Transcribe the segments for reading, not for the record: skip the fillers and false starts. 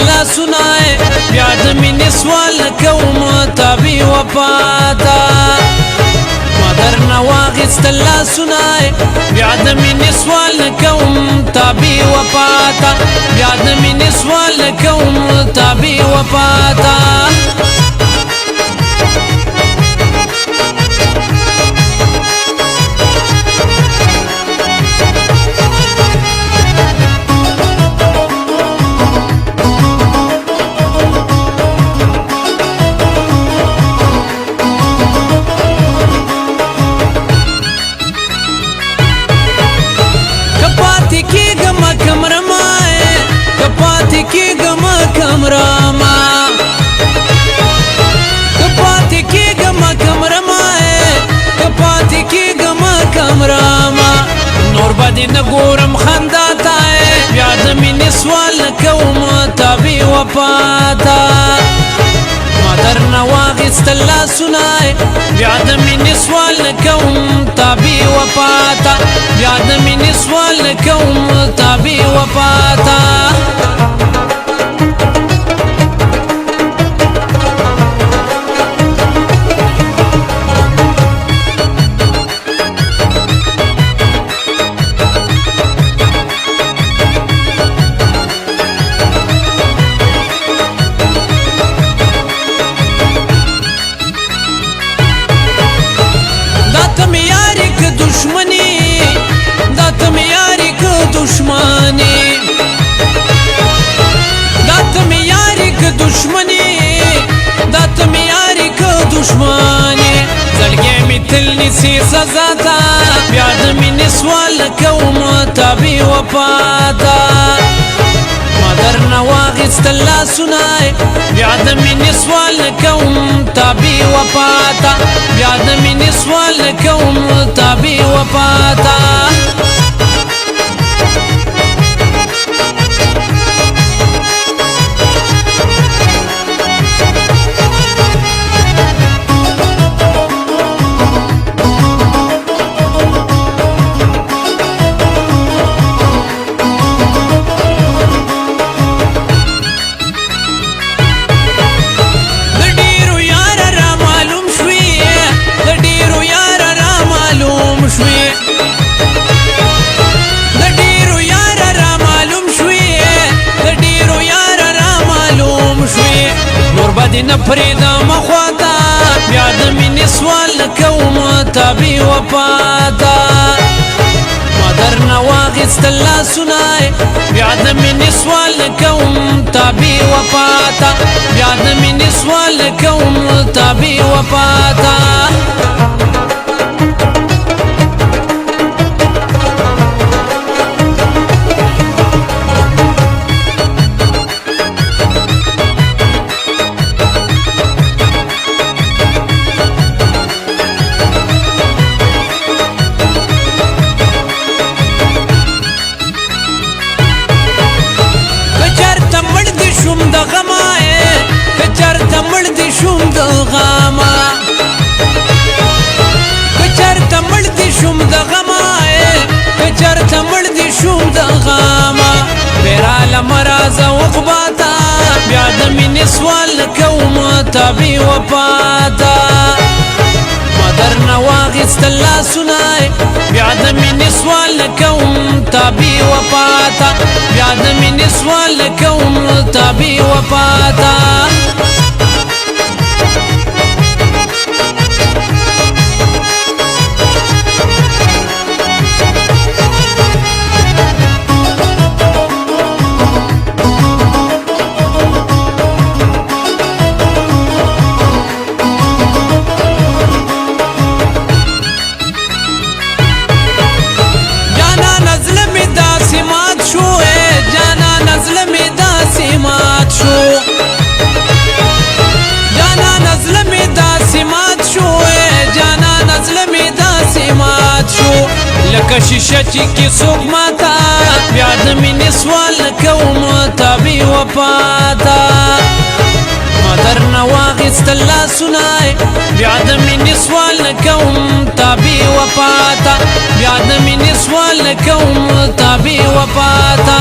ستلا سنائے بیاد مینی سوال کوم تابی وفاتا مدر نواغی ستلا سنائے بیاد مینی سوال کوم تابی وفاتا بیاد مینی سوال کوم تابی وفاتا نگورم خنداتا ہے بیاد مینی سوال کوم تابی وفاتا مدر نواغی ستلا سنائے بیاد مینی سوال کوم تابی وفاتا بیاد مینی سوال کوم تابی وفاتا سی سزا تا بیاد مینی سوال کوم تابی وفاتا مدر نواغی ستلا سنائے بیاد مینی سوال کوم تابی وفاتا بیاد مینی سوال کوم تابی وفاتا نفریدا مخواتا بیاد مینی سوال کوم تابی وفاتا مدر نواغی ستلا سنائے بیاد مینی سوال کوم تابی وفاتا بیاد مینی سوال کوم تابی وفاتا مرازا وقباتا بیاد مینی سوال کوم تابی وفاتا مدر نواغی ستلا سنائے بیاد مینی سوال کوم تابی وفاتا بیاد مینی سوال کوم تابی وفاتا لکه شیشه چې کې څوک ماتا بیاد مینی سوال کوم تابی وفاتا مدر نواغی ستلا سنائے بیاد مینی سوال کوم تابی وفاتا بیاد مینی سوال کوم تابی وفاتا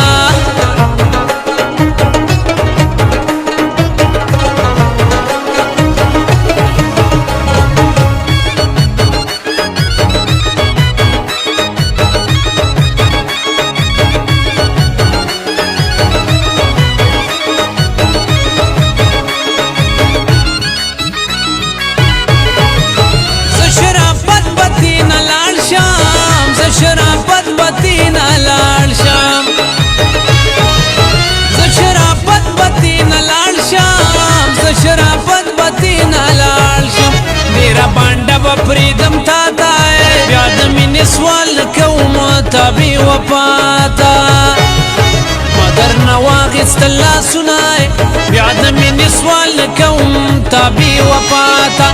سوال کوم تابي وفاتا مدرنا واغست الله سناي بعد من سوال کوم تابي وفاتا